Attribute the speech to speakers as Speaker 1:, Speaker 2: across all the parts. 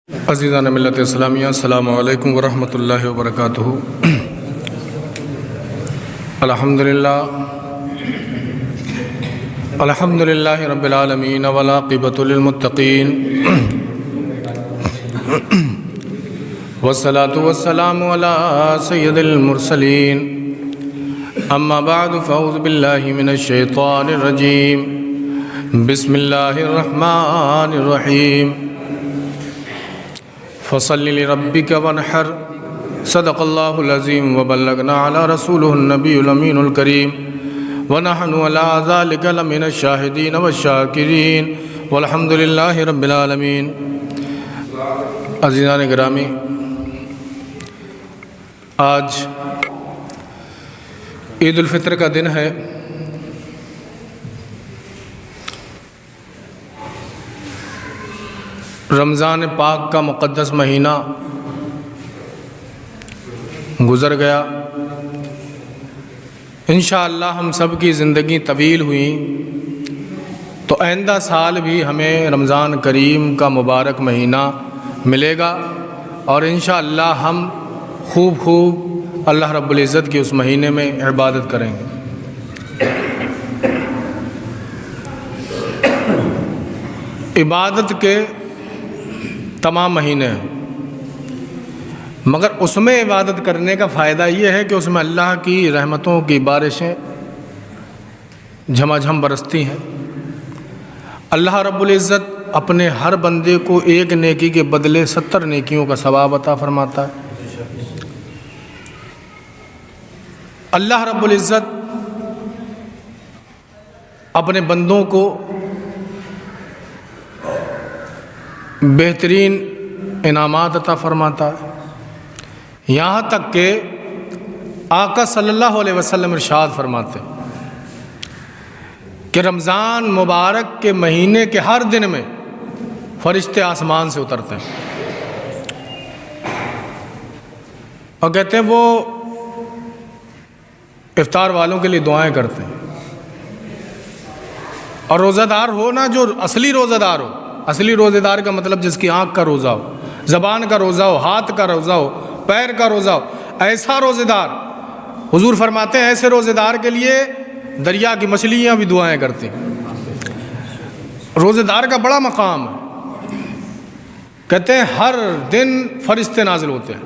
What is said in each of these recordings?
Speaker 1: عزیزان ملت اسلامیہ، السلام علیکم ورحمۃ اللہ وبرکاتہ۔ الحمدللہ رب العالمین والعاقبۃ للمتقین، والصلاة والسلام علی سید المرسلین، اما بعد فاعوذ باللہ من الشیطان الرجیم، بسم اللہ الرحمن الرحیم۔ فصل لربک وانحر، صدق اللہ العظیم وبلغنا علی رسولہ النبی الامین الکریم، ونحن علی ذلک لمن الشاہدین والشاکرین، والحمد للہ رب العالمین۔ عزیزان گرامی، آج عید الفطر کا دن ہے۔ رمضان پاک کا مقدس مہینہ گزر گیا۔ انشاءاللہ ہم سب کی زندگی طویل ہوئی تو آئندہ سال بھی ہمیں رمضان کریم کا مبارک مہینہ ملے گا، اور انشاءاللہ ہم خوب اللہ رب العزت کی اس مہینے میں عبادت کریں گے۔ عبادت کے تمام مہینے ہیں، مگر اس میں عبادت کرنے کا فائدہ یہ ہے کہ اس میں اللہ کی رحمتوں کی بارشیں جھما جھم برستی ہیں۔ اللہ رب العزت اپنے ہر بندے کو ایک نیکی کے بدلے 70 نیکیوں کا ثواب عطا فرماتا ہے۔ اللہ رب العزت اپنے بندوں کو بہترین انعامات عطا فرماتا ہے، یہاں تک کہ آقا صلی اللہ علیہ وسلم ارشاد فرماتے ہیں کہ رمضان مبارک کے مہینے کے ہر دن میں فرشتے آسمان سے اترتے ہیں اور کہتے ہیں وہ افطار والوں کے لیے دعائیں کرتے ہیں، اور روزہ دار ہو نا، جو اصلی روزہ دار ہو، اصلی روزہ دار کا مطلب جس کی آنکھ کا روزہ ہو، زبان کا روزہ ہو، ہاتھ کا روزہ ہو، پیر کا روزہ ہو، ایسا روزہ دار، حضور فرماتے ہیں ایسے روزہ دار کے لیے دریا کی مچھلیاں بھی دعائیں کرتی ہیں۔ روزہ دار کا بڑا مقام ہے، کہتے ہیں ہر دن فرشتے نازل ہوتے ہیں۔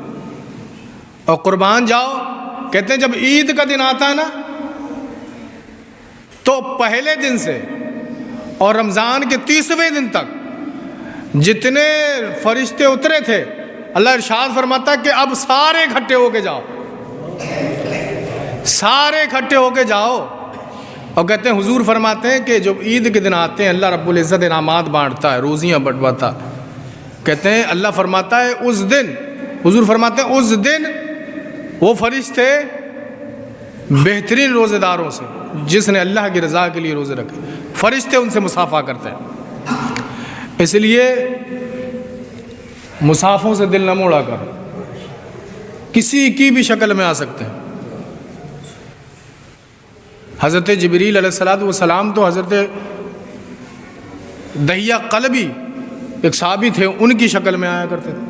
Speaker 1: اور قربان جاؤ، کہتے ہیں جب عید کا دن آتا ہے نا تو پہلے دن سے اور رمضان کے 30ویں دن تک جتنے فرشتے اترے تھے، اللہ ارشاد فرماتا ہے کہ اب سارے اکٹھے ہو کے جاؤ، سارے اکٹھے ہو کے جاؤ۔ اور کہتے ہیں حضور فرماتے ہیں کہ جب عید کے دن آتے ہیں اللہ رب العزت انعامات بانٹتا ہے، روزیاں بٹواتا، کہتے ہیں اللہ فرماتا ہے اس دن، حضور فرماتے ہیں اس دن وہ فرشتے بہترین روزہ داروں سے، جس نے اللہ کی رضا کے لیے روزے رکھے، فرشتے ان سے مصافحہ کرتے ہیں۔ اس لیے مصافوں سے دل نہ موڑا کر، کسی کی بھی شکل میں آ سکتے ہیں۔ حضرت جبریل علیہ السلام تو حضرت دحیہ قلبی ایک صحابی تھے، ان کی شکل میں آیا کرتے تھے،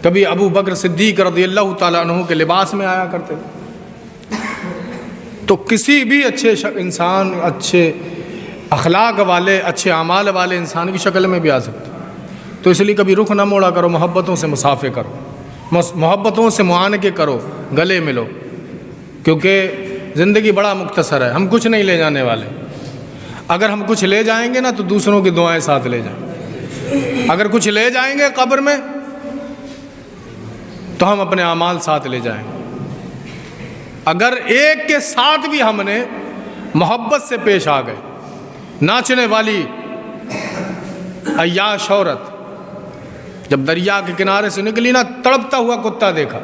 Speaker 1: کبھی ابو بکر صدیق رضی اللہ تعالیٰ عنہ کے لباس میں آیا کرتے تھے۔ تو کسی بھی اچھے انسان، اچھے اخلاق والے، اچھے اعمال والے انسان کی شکل میں بھی آ سکتے۔ تو اس لیے کبھی رخ نہ موڑا کرو، محبتوں سے مصافحے کرو، محبتوں سے معانقے کرو، گلے ملو، کیونکہ زندگی بڑا مختصر ہے، ہم کچھ نہیں لے جانے والے۔ اگر ہم کچھ لے جائیں گے نا تو دوسروں کی دعائیں ساتھ لے جائیں، اگر کچھ لے جائیں گے قبر میں تو ہم اپنے اعمال ساتھ لے جائیں گے۔ اگر ایک کے ساتھ بھی ہم نے محبت سے پیش آ گئے، ناچنے والی عیاش عورت جب دریا کے کنارے سے نکلی نا، تڑپتا ہوا کتا دیکھا،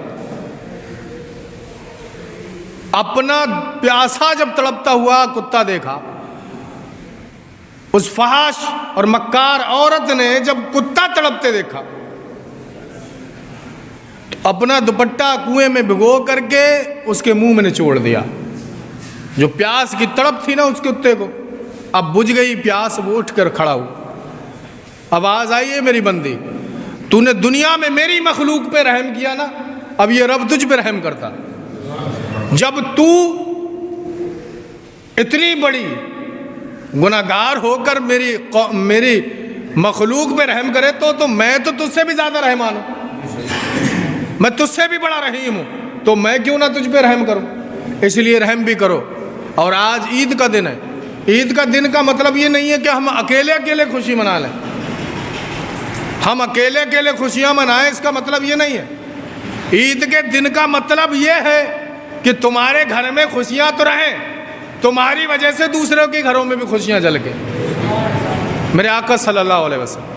Speaker 1: اپنا پیاسا جب تڑپتا ہوا کتا دیکھا، اس فحش اور مکار عورت نے جب کتا تڑپتے دیکھا تو اپنا دوپٹہ کنویں میں بھگو کر کے اس کے منہ میں نچوڑ دیا۔ جو پیاس کی تڑپ تھی نا اس کتے کو، اب بجھ گئی پیاس، وہ اٹھ کر کھڑا ہوا، آواز آئی ہے میری بندی، تو نے دنیا میں میری مخلوق پہ رحم کیا نا، اب یہ رب تجھ پہ رحم کرتا۔ جب تو اتنی بڑی گناہگار ہو کر میری مخلوق پہ رحم کرے تو میں تو تجھ سے بھی زیادہ رحمان ہوں، میں تجھ سے بھی بڑا رحیم ہوں، تو میں کیوں نہ تجھ پہ رحم کروں؟ اس لیے رحم بھی کرو۔ اور آج عید کا دن ہے، عید کا دن کا مطلب یہ نہیں ہے کہ ہم اکیلے اکیلے خوشی منا لیں، ہم اکیلے اکیلے خوشیاں منائیں، اس کا مطلب یہ نہیں ہے۔ عید کے دن کا مطلب یہ ہے کہ تمہارے گھر میں خوشیاں تو رہیں، تمہاری وجہ سے دوسروں کے گھروں میں بھی خوشیاں جل کے۔ میرے آقا صلی اللہ علیہ وسلم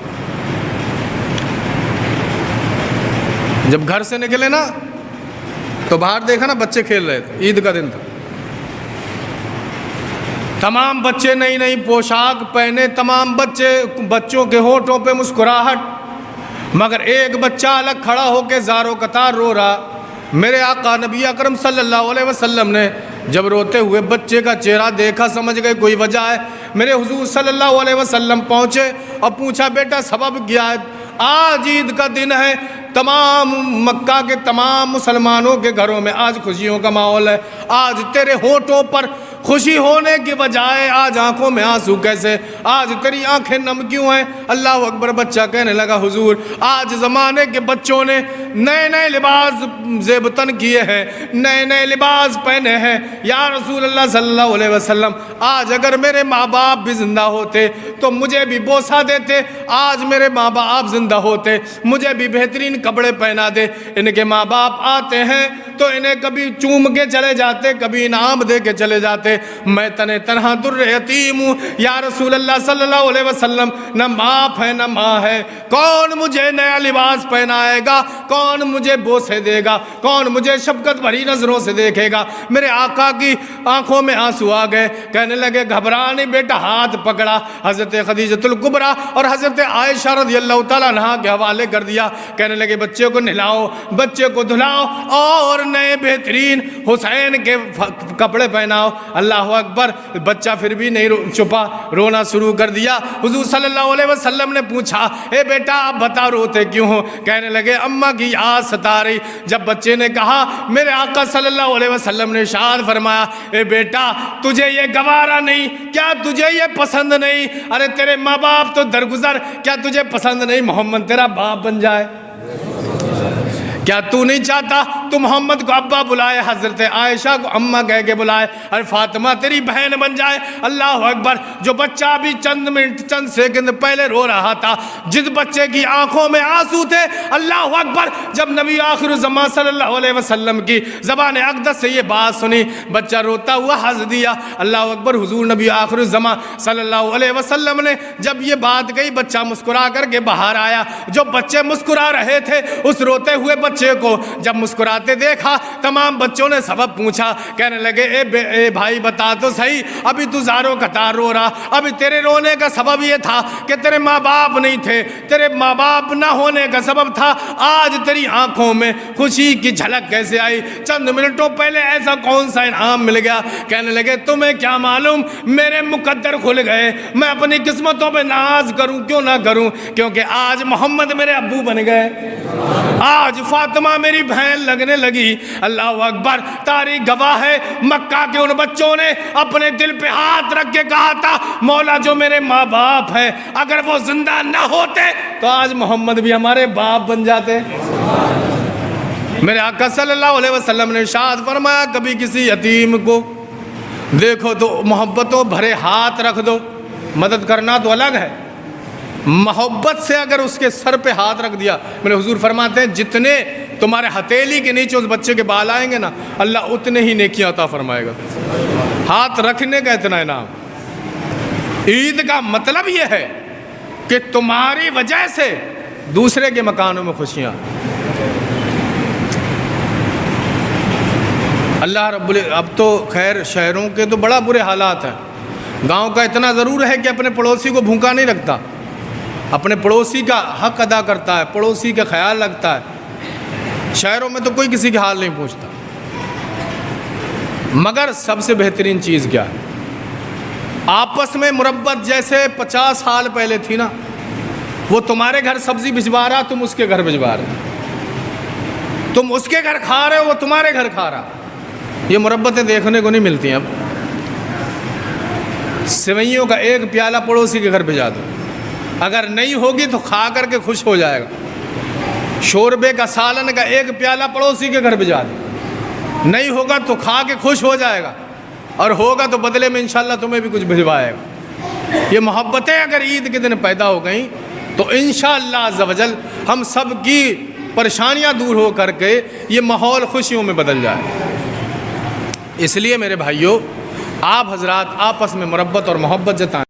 Speaker 1: جب گھر سے نکلے نا تو باہر دیکھا نا بچے کھیل رہے تھے، عید کا دن تھا، تمام بچے نئی نئی پوشاک پہنے، تمام بچوں کے ہونٹوں پہ مسکراہٹ، مگر ایک بچہ الگ کھڑا ہو کے زار و قطار رو رہا۔ میرے آقا نبی اکرم صلی اللہ علیہ وسلم نے جب روتے ہوئے بچے کا چہرہ دیکھا، سمجھ گئے کوئی وجہ ہے۔ میرے حضور صلی اللہ علیہ وسلم پہنچے اور پوچھا بیٹا سبب کیا ہے؟ آج عید کا دن ہے، تمام مکہ کے تمام مسلمانوں کے گھروں میں آج خوشیوں کا ماحول ہے، آج تیرے ہونٹوں پر خوشی ہونے کی بجائے آج آنکھوں میں آنسو کیسے؟ آج تیری آنکھیں نم کیوں ہیں؟ اللہ اکبر۔ بچہ کہنے لگا حضور آج زمانے کے بچوں نے نئے نئے لباس زیبتن کیے ہیں، نئے نئے لباس پہنے ہیں، یا رسول اللہ صلی اللہ علیہ وسلم آج اگر میرے ماں باپ بھی زندہ ہوتے تو مجھے بھی بوسہ دیتے، آج میرے ماں باپ زندہ ہوتے مجھے بھی بہترین کپڑے پہنا دے۔ ان کے ماں باپ آتے ہیں تو انہیں کبھی چوم کے چلے جاتے، کبھی انعام دے کے چلے جاتے، میں تنہا در یتیم ہوں، یا رسول اللہ صلی اللہ علیہ وسلم نہ باپ ہے نہ ماں ہے، کون مجھے نیا لباس پہنائے گا؟ کون مجھے بوسے دے گا؟ کون مجھے شفقت بھری نظروں سے دیکھے گا؟ میرے آقا کی آنکھوں میں آنسو آ گئے، کہنے لگے گھبرا نہیں بیٹا، ہاتھ پکڑا، حضرت خدیجۃ الکبریٰ اور حضرت عائشہ رضی اللہ تعالیٰ عنہا کے حوالے کر دیا، کہنے لگے بچے کو نہلاؤ، بچے کو دھلاؤ اور نئے بہترین حسین کے کپڑے پہناؤ۔ اللہ اکبر۔ بچہ پھر بھی نہیں چھپا، رونا شروع کر دیا۔ حضور صلی اللہ علیہ وسلم نے پوچھا اے بیٹا آپ بتا روتے کیوں ہو؟ کہنے لگے اماں کی یاد ستا رہی۔ جب بچے نے کہا میرے آقا صلی اللہ علیہ وسلم نے ارشاد فرمایا اے بیٹا تجھے یہ گوارا نہیں کیا؟ تجھے یہ پسند نہیں؟ ارے تیرے ماں باپ تو درگزر، کیا تجھے پسند نہیں محمد تیرا باپ بن جائے؟ کیا تو نہیں چاہتا تو محمد کو ابا بلائے، حضرت عائشہ کو اماں کہہ کے بلائے، اور فاطمہ تیری بہن بن جائے؟ اللہ اکبر۔ جو بچہ ابھی چند منٹ چند سیکنڈ پہلے رو رہا تھا، جس بچے کی آنکھوں میں آنسو تھے، اللہ اکبر، جب نبی آخر الزمان صلی اللہ علیہ وسلم کی زبان اقدس سے یہ بات سنی، بچہ روتا ہوا ہنس دیا۔ اللہ اکبر۔ حضور نبی آخر الزمان صلی اللہ علیہ وسلم نے جب یہ بات کہی، بچہ مسکرا کر کے باہر آیا۔ جو بچے مسکرا رہے تھے اس روتے ہوئے بچے کو جب مسکراتے دیکھا، تمام بچوں نے سبب پوچھا، کہنے لگے اے بھائی بتا تو صحیح، ابھی تو زاروں قطار رو رہا، ابھی تیرے رونے کا سبب یہ تھا کہ تیرے ماں باپ نہیں تھے، تیرے ماں باپ نہ ہونے کا سبب تھا، آج تیری آنکھوں میں خوشی کی جھلک کیسے آئی؟ چند منٹوں پہلے ایسا کون سا انعام مل گیا؟ کہنے لگے تمہیں کیا معلوم، میرے مقدر کھل گئے، میں اپنی قسمتوں پہ ناز کروں کیوں نہ کروں، کیونکہ آج محمد میرے ابو بن گئے، آج فاطمہ میری بہن لگنے لگی۔ اللہ اکبر۔ تاریخ گواہ ہے مکہ کے ان بچوں نے اپنے دل پہ ہاتھ رکھ کے کہا تھا مولا جو میرے ماں باپ ہیں اگر وہ زندہ نہ ہوتے تو آج محمد بھی ہمارے باپ بن جاتے۔ میرے آقا صلی اللہ علیہ وسلم نے ارشاد فرمایا کبھی کسی یتیم کو دیکھو تو محبتوں بھرے ہاتھ رکھ دو، مدد کرنا تو الگ ہے، محبت سے اگر اس کے سر پہ ہاتھ رکھ دیا، میرے حضور فرماتے ہیں جتنے تمہارے ہتھیلی کے نیچے اس بچے کے بال آئیں گے نا، اللہ اتنے ہی نیکیاں عطا فرمائے گا۔ ہاتھ رکھنے کا اتنا انعام۔ عید کا مطلب یہ ہے کہ تمہاری وجہ سے دوسرے کے مکانوں میں خوشیاں۔ اللہ رب اب تو خیر شہروں کے تو بڑا برے حالات ہیں، گاؤں کا اتنا ضرور ہے کہ اپنے پڑوسی کو بھوکا نہیں رکھتا، اپنے پڑوسی کا حق ادا کرتا ہے، پڑوسی کا خیال رکھتا ہے۔ شہروں میں تو کوئی کسی کے حال نہیں پوچھتا۔ مگر سب سے بہترین چیز کیا ہے؟ آپس میں مربت جیسے 50 سال پہلے تھی نا، وہ تمہارے گھر سبزی بھجوا رہا، تم اس کے گھر بھجوا رہے، تم اس کے گھر کھا رہے ہو، وہ تمہارے گھر کھا رہا۔ یہ محبتیں دیکھنے کو نہیں ملتی اب۔ سوئیوں کا ایک پیالہ پڑوسی کے گھر بھیجا دو، اگر نہیں ہوگی تو کھا کر کے خوش ہو جائے گا۔ شوربے کا سالن کا ایک پیالہ پڑوسی کے گھر بھیجا دو، نہیں ہوگا تو کھا کے خوش ہو جائے گا، اور ہوگا تو بدلے میں انشاءاللہ تمہیں بھی کچھ بھجوائے گا۔ یہ محبتیں اگر عید کے دن پیدا ہو گئیں تو انشاءاللہ عز و جل ہم سب کی پریشانیاں دور ہو کر کے یہ ماحول خوشیوں میں بدل جائے۔ اس لیے میرے بھائیوں، آپ حضرات آپس میں محبت اور محبت جتائیں۔